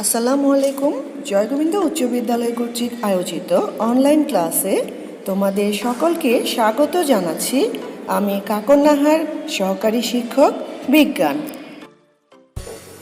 আসসালামু আলাইকুম। জয়গোবিন্দ উচ্চ বিদ্যালয় কর্তৃক আয়োজিত অনলাইন ক্লাসে তোমাদের সকলকে স্বাগত জানাচ্ছি। আমি কাকন নাহার, সহকারী শিক্ষক বিজ্ঞান।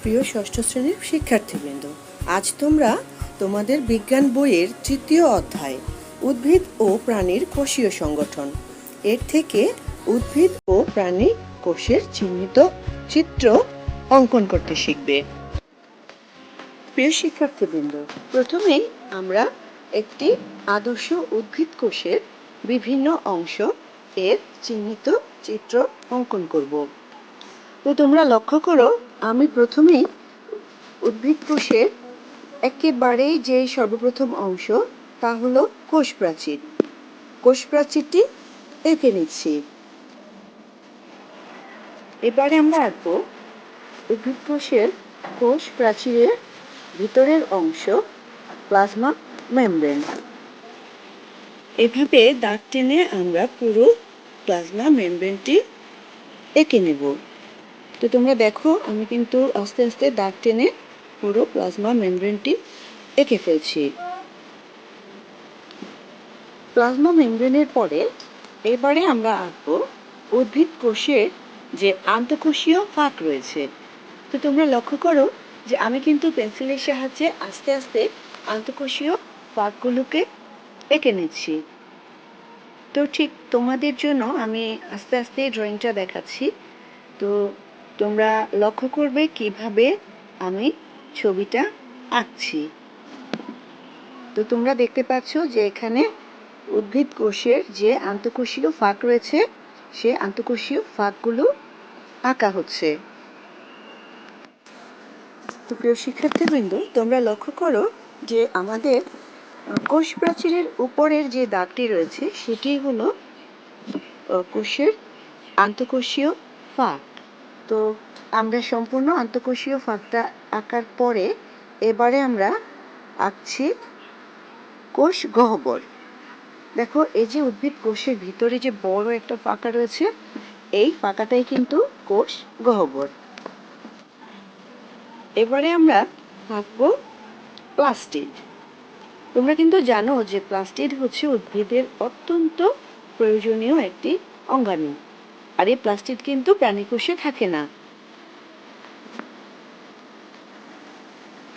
প্রিয় ষষ্ঠ শ্রেণীর শিক্ষার্থীবৃন্দ, আজ তোমরা তোমাদের বিজ্ঞান বইয়ের তৃতীয় অধ্যায় উদ্ভিদ ও প্রাণীর কোষীয় সংগঠন এর থেকে উদ্ভিদ ও প্রাণী কোষের চিহ্নিত চিত্র অঙ্কন করতে শিখবে। প্রিয় শিক্ষার্থীবৃন্দ, প্রথমেই আমরা একটি আদর্শ উদ্ভিদ কোষের বিভিন্ন অংশ এর চিহ্নিত চিত্র অঙ্কন করব। তো তোমরা লক্ষ্য করো, আমি প্রথমেই উদ্ভিদ কোষের একেবারেই যে সর্বপ্রথম অংশ তা হলো কোষ প্রাচীর। কোষ প্রাচীরটি এঁকে নিচ্ছি। এবারে আমরা আঁকবো উদ্ভিদ কোষের কোষ প্রাচীরের ভিতরের অংশ প্লাজমা মেমব্রেন। এভাবে দাগ টেনে আমরা পুরো প্লাজমা মেমব্রেনটি এঁকে নেব। তো তোমরা দেখো, আমি কিন্তু আস্তে আস্তে দাগ টেনে পুরো প্লাজমা মেমব্রেনটি এঁকে ফেলছি। প্লাজমা মেমব্রেনের পরে এবারে আমরা আঁকবো উদ্ভিদ কোষের যে আন্তঃকোষীয় ফাঁক রয়েছে। তো তোমরা লক্ষ্য করো যে আমি কিন্তু পেন্সিলের সাহায্যে আস্তে আস্তে আন্তঃকোষীয় ফাঁকগুলোকে এঁকে নিচ্ছি। তো ঠিক তোমাদের জন্য আমি আস্তে আস্তে ড্রয়িংটা দেখাচ্ছি। তো তোমরা লক্ষ্য করবে কিভাবে আমি ছবিটা আঁকছি। তো তোমরা দেখতে পাচ্ছ যে এখানে উদ্ভিদ কোষের যে আন্তঃকোষীয় ফাঁক রয়েছে সে আন্তঃকোষীয় ফাঁকগুলো আঁকা হচ্ছে। তো প্রিয় শিক্ষার্থীবৃন্দ, তোমরা লক্ষ্য করো যে আমাদের কোষ প্রাচীরের উপরের যে দাগটি রয়েছে সেটি হলো কোষের আন্তঃকোষীয় ফাঁক। তো আমরা সম্পূর্ণ আন্তঃকোষীয় ফাঁকটা আঁকার পরে এবারে আমরা আঁকছি কোষ গহ্বর। দেখো, এই যে উদ্ভিদ কোষের ভিতরে যে বড় একটা ফাঁকা রয়েছে, এই ফাঁকাটাই কিন্তু কোষ গহ্বর। এবারে আমরা আঁকবো প্লাস্টিড। তোমরা কিন্তু জানো যে প্লাস্টিড হচ্ছে উদ্ভিদের অত্যন্ত প্রয়োজনীয় একটি অঙ্গাণু, আর এই প্লাস্টিড কিন্তু প্রাণী কোষে থাকে না।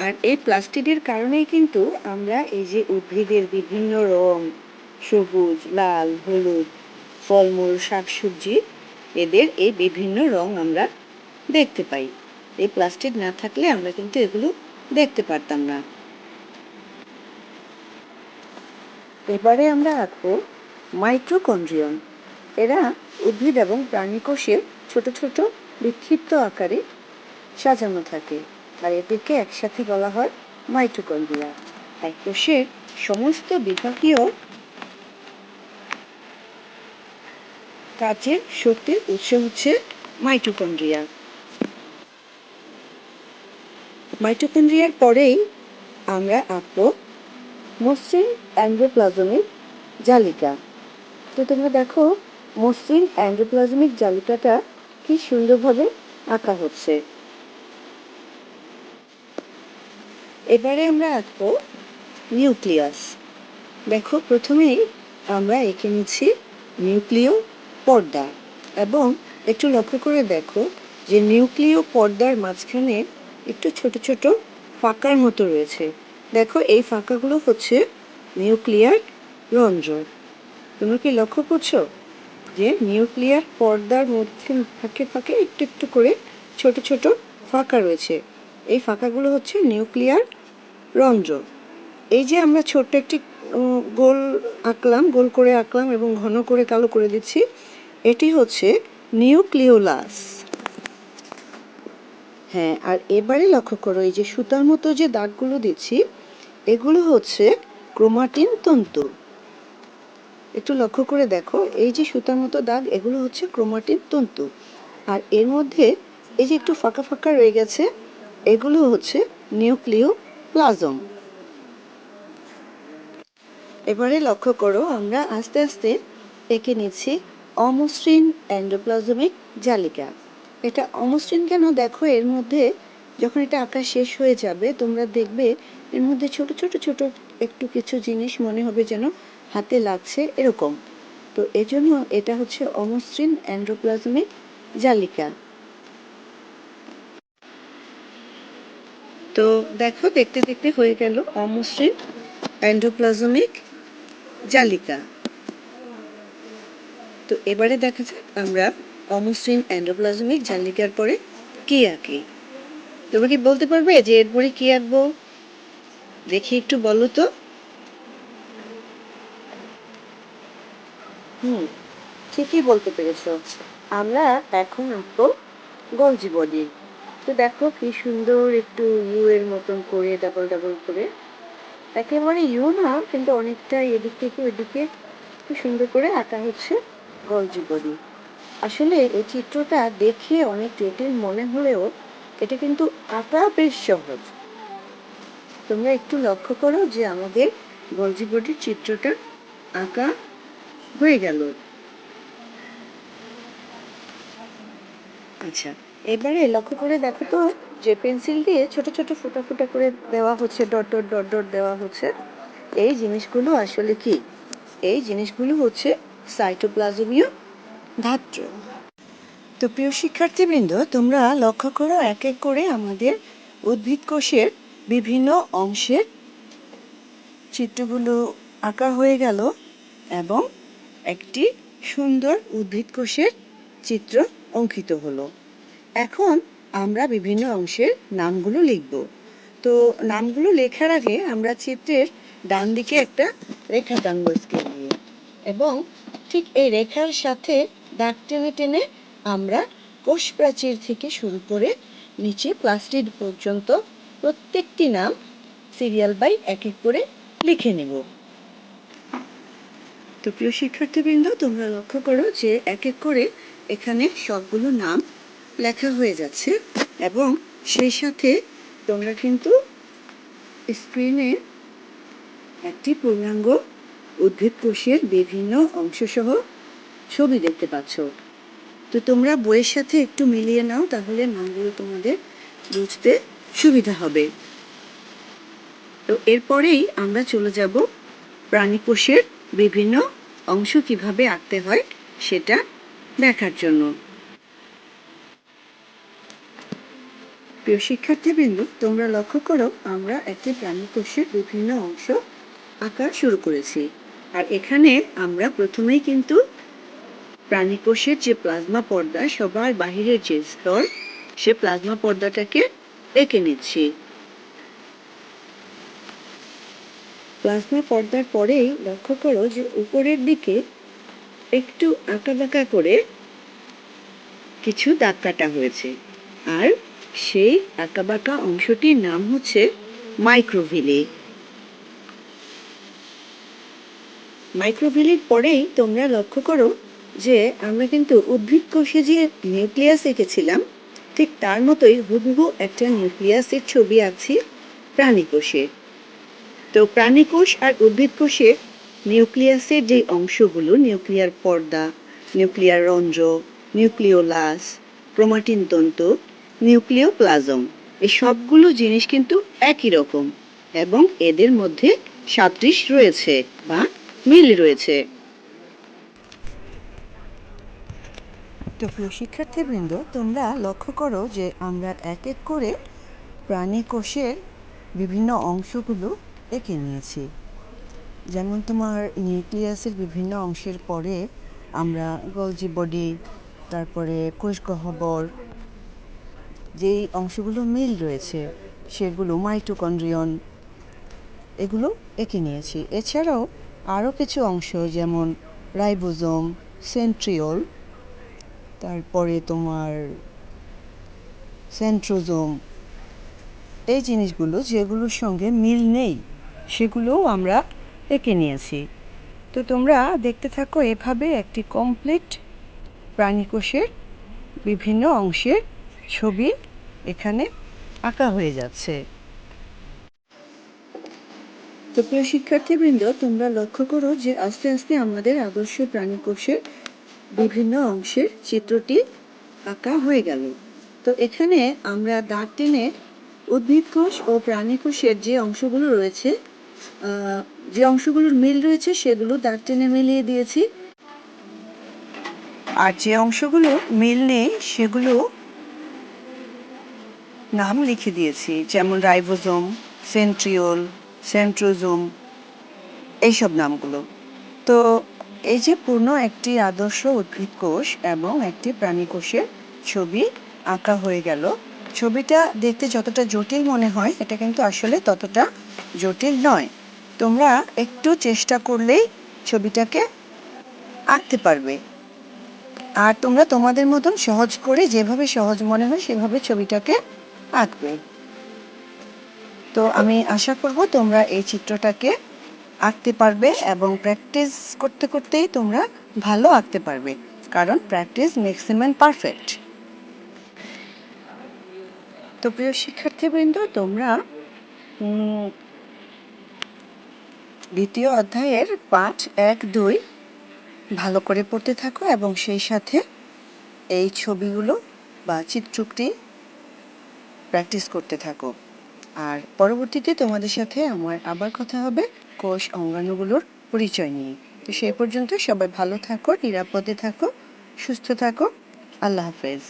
আর এই প্লাস্টিডের কারণেই কিন্তু আমরা এই যে উদ্ভিদের বিভিন্ন রং, সবুজ, লাল, হলুদ, ফলমূল, শাকসবজি, এদের এই বিভিন্ন রং আমরা দেখতে পাই। এই প্লাস্টিড না থাকলে আমরা কিন্তু এগুলো দেখতে পারতাম না। এবারে আমরা আঁকবো মাইটোকন্ড্রিয়ন। এরা উদ্ভিদ এবং প্রাণী কোষের ছোট ছোট বিক্ষিপ্ত আকারে সাজানো থাকে, আর এদেরকে একসাথে বলা হয় মাইটোকন্ড্রিয়া। তাই কোষের সমস্ত বিভাগীয় কাজের শক্তির উৎস হচ্ছে মাইটোকন্ড্রিয়া। মাইটোকন্ড্রিয়ার পরেই আমরা আঁকবো মসৃণ এন্ডোপ্লাজমিক জালিকা। তো তোমরা দেখো, মসৃণ এন্ডোপ্লাজমিক জালিকাটা কি সুন্দরভাবে আঁকা হচ্ছে। এবারে আমরা আঁকবো নিউক্লিয়াস। দেখো, প্রথমেই আমরা এঁকে নিচ্ছি নিউক্লিয় পর্দা, এবং একটু লক্ষ্য করে দেখো যে নিউক্লিয় পর্দার মাঝখানে একটু ছোট ছোট ফাঁকার মতো রয়েছে। দেখো, এই ফাঁকাগুলো হচ্ছে নিউক্লিয়ার রন্ধ্র। তুমি কি লক্ষ্য করছো যে নিউক্লিয়ার পর্দার মধ্যে ফাঁকে ফাঁকে একটু একটু করে ছোট ছোট ফাঁকা রয়েছে? এই ফাঁকাগুলো হচ্ছে নিউক্লিয়ার রন্ধ্র। এই যে আমরা ছোট্ট একটি গোল আঁকলাম, গোল করে আঁকলাম এবং ঘন করে কালো করে দিচ্ছি, এটি হচ্ছে নিউক্লিওলাস। হ্যাঁ, আর এবারে লক্ষ্য করো, এই যে সুতার মতো যে দাগগুলো দিচ্ছি এগুলো হচ্ছে ক্রোমাটিন তন্তু। একটু লক্ষ্য করে দেখো, এই যে সুতার মতো দাগ এগুলো হচ্ছে ক্রোমাটিন তন্তু, আর এর মধ্যে এই যে একটু ফাঁকা ফাঁকা রয়ে গেছে এগুলো হচ্ছে নিউক্লিওপ্লাজম। এবারে লক্ষ্য করো, আমরা আস্তে আস্তে এঁকে নিচ্ছি অমসৃণ এন্ডোপ্লাজমিক জালিকা। এটা অমসৃণ কেন? দেখো, এর মধ্যে যখন এটা আঁকা শেষ হয়ে যাবে তোমরা দেখবে এর মধ্যে ছোট ছোট ছোট একটু কিছু জিনিস মনে হবে যেন হাতে লাগছে এরকম। তো এজন্য এটা হচ্ছে অমসৃণ এন্ডোপ্লাজমিক জালিকা। তো দেখো দেখতে দেখতে হয়ে গেল অমসৃণ এন্ডোপ্লাজমিক জালিকা। তো এবারে দেখা যাক আমরা অমসৃণ এন্ডোপ্লাজমিক জালিকার পরে কি আঁকি। তোমরা কি বলতে পারবে যে এরপরে কি আঁকবো? দেখি একটু বলো তো। ঠিকই বলতে পেরেছ, আমরা এখন আঁকবো গলজি বডি। তো দেখো কি সুন্দর একটু ইউ এর মতন করে ডাবল ডাবল করে, একেবারে ইউ না কিন্তু অনেকটা এদিক থেকে ওইদিকে খুব সুন্দর করে আঁকা হচ্ছে গলজি বডি। আসলে এই চিত্রটা দেখে অনেক জটিল মনে হলেও এটা কিন্তু আঁকা বেশ সহজ। তোমরা একটু লক্ষ্য করো যে আমাদের গলজি বডির চিত্রটা আঁকা হয়ে গেল। আচ্ছা, এবারে লক্ষ্য করে দেখো তো যে পেন্সিল দিয়ে ছোট ছোট ফোঁটা ফোঁটা করে দেওয়া হচ্ছে, ডট ডট ডট ডট দেওয়া হচ্ছে, এই জিনিসগুলো আসলে কি? এই জিনিসগুলো হচ্ছে সাইটোপ্লাজমীয় ধাত্র। তো প্রিয় শিক্ষার্থীবৃন্দ, তোমরা লক্ষ্য করো এক এক করে আমাদের উদ্ভিদ কোষের বিভিন্ন অংশের চিত্রগুলো আঁকা হয়ে গেল এবং একটি সুন্দর উদ্ভিদ কোষের চিত্র অঙ্কিত হলো। এখন আমরা বিভিন্ন অংশের নামগুলো লিখব। তো নামগুলো লেখার আগে আমরা চিত্রের ডান দিকে একটা রেখা টানবো স্কেল নিয়ে, এবং ঠিক এই রেখার সাথে দাগ টেনে টেনে আমরা কোষ প্রাচীর থেকে শুরু করে নিচে প্লাস্টিড পর্যন্ত প্রত্যেকটি নাম সিরিয়াল বাই এক এক করে লিখে নেব। তো প্রিয় শিক্ষার্থীবৃন্দ, তোমরা লক্ষ্য করো যে এক এক করে এখানে সবগুলো নাম লেখা হয়ে যাচ্ছে, এবং সেই সাথে তোমরা কিন্তু স্ক্রিনে একটি পূর্ণাঙ্গ উদ্ভিদ কোষের বিভিন্ন অংশসহ ছবি দেখতে পাচ্ছ। তো তোমরা বইয়ের সাথে একটু মিলিয়ে নাও, তাহলে নামগুলো তোমাদের বুঝতে সুবিধা হবে। তো এরপরেই আমরা চলে যাব প্রাণী কোষের বিভিন্ন অংশ কিভাবে আঁকতে হয় সেটা দেখার জন্য। প্রিয় শিক্ষার্থীবৃন্দ, তোমরা লক্ষ্য করো আমরা একটি প্রাণী কোষের বিভিন্ন অংশ আঁকা শুরু করেছি। আর এখানে আমরা প্রথমেই কিন্তু প্রাণী কোষের যে প্লাজমা পর্দা, সবার বাহিরের যে স্তর, সে প্লাজমা পর্দাটাকে এঁকে নিচ্ছি। প্লাজমা পর্দার পরেই লক্ষ্য করো যে উপরের দিকে একটু আঁকা বাঁকা করে কিছু দাগ কাটা হয়েছে, আর সেই আঁকা বাঁকা অংশটির নাম হচ্ছে মাইক্রোভিলি। মাইক্রোভিলির পরেই তোমরা লক্ষ্য করো যে আমরা কিন্তু উদ্ভিদ কোষে যে নিউক্লিয়াস এঁকেছিলাম ঠিক তার মতোই হুবহু একটা নিউক্লিয়াসের ছবি আঁকছি প্রাণী কোষে। তো প্রাণী কোষ আর উদ্ভিদ কোষে নিউক্লিয়াসের যে অংশগুলো, নিউক্লিয়ার পর্দা, নিউক্লিয়ার রন্ধ্র, নিউক্লিওলাস, ক্রোমাটিন তন্তু, নিউক্লিওপ্লাজম, এই সবগুলো জিনিস কিন্তু একই রকম এবং এদের মধ্যে সাদৃশ্য রয়েছে বা মিল রয়েছে। তো প্রিয় শিক্ষার্থীবৃন্দ, তোমরা লক্ষ্য করো যে আমরা এক এক করে প্রাণী কোষের বিভিন্ন অংশগুলো এঁকে নিয়েছি। যেমন তোমার নিউক্লিয়াসের বিভিন্ন অংশের পরে আমরা গলজি বডি, তারপরে কোষগহ্বর, যেই অংশগুলো মিল রয়েছে সেগুলো মাইটোকন্ড্রিয়ন, এগুলো এঁকে নিয়েছি। এছাড়াও আরও কিছু অংশ যেমন রাইবোজোম, সেন্ট্রিওল, তারপরে তোমার সেন্ট্রোজোম, এই জিনিসগুলো যেগুলোর সঙ্গে মিল নেই সেগুলোও আমরা এঁকে নিয়েছি। তো তোমরা দেখতে থাকো এভাবে একটি কমপ্লিট প্রাণী কোষের বিভিন্ন অংশের ছবি এখানে আঁকা হয়ে যাচ্ছে। তো প্রিয় শিক্ষার্থীবৃন্দ, তোমরা লক্ষ্য করো যে আস্তে আস্তে আমাদের আদর্শ প্রাণী কোষের বিভিন্ন অংশের চিত্রটি আঁকা হয়ে গেল। তো এখানে আমরা দাঁত টেনে উদ্ভিদ কোষ ও প্রাণী কোষের যে অংশগুলো রয়েছে, যে অংশগুলোর মিল রয়েছে সেগুলো দাঁত টেনে মিলিয়ে দিয়েছি, আর যে অংশগুলো মিল নেই সেগুলো নাম লিখে দিয়েছি, যেমন রাইবোজোম, সেন্ট্রিওল, সেন্ট্রোজোম, এইসব নামগুলো। তো এই যে পূর্ণ একটি আদর্শ উদ্ভিদ কোষ এবং একটি প্রাণী কোষের ছবি আঁকা হয়ে গেল। ছবিটা দেখতে যতটা জটিল মনে হয়, এটা কিন্তু আসলে ততটা জটিল নয়। তোমরা একটু চেষ্টা করলেই ছবিটাকে আঁকতে পারবে। আর তোমরা তোমাদের মতন সহজ করে, যেভাবে সহজ মনে হয় সেভাবে ছবিটাকে আঁকবে। তো আমি আশা করব তোমরা এই চিত্রটাকে আঁকতে পারবে এবং প্র্যাকটিস করতে করতেই তোমরা ভালো আঁকতে পারবে, কারণ practice makes a man perfect. তো প্রিয় শিক্ষার্থীবৃন্দ, তোমরা দ্বিতীয় অধ্যায়ের পাঠ 1-2 ভালো করে পড়তে থাকো এবং সেই সাথে এই ছবিগুলো বা চিত্রটি প্র্যাকটিস করতে থাকো। আর পরবর্তীতে তোমাদের সাথে আমার আবার কথা হবে কোষ অঙ্গাণুগুলোর পরিচয় নিয়ে। তো সেই পর্যন্ত সবাই ভালো থাকো, নিরাপদে থাকো, সুস্থ থাকো। আল্লাহ হাফেজ।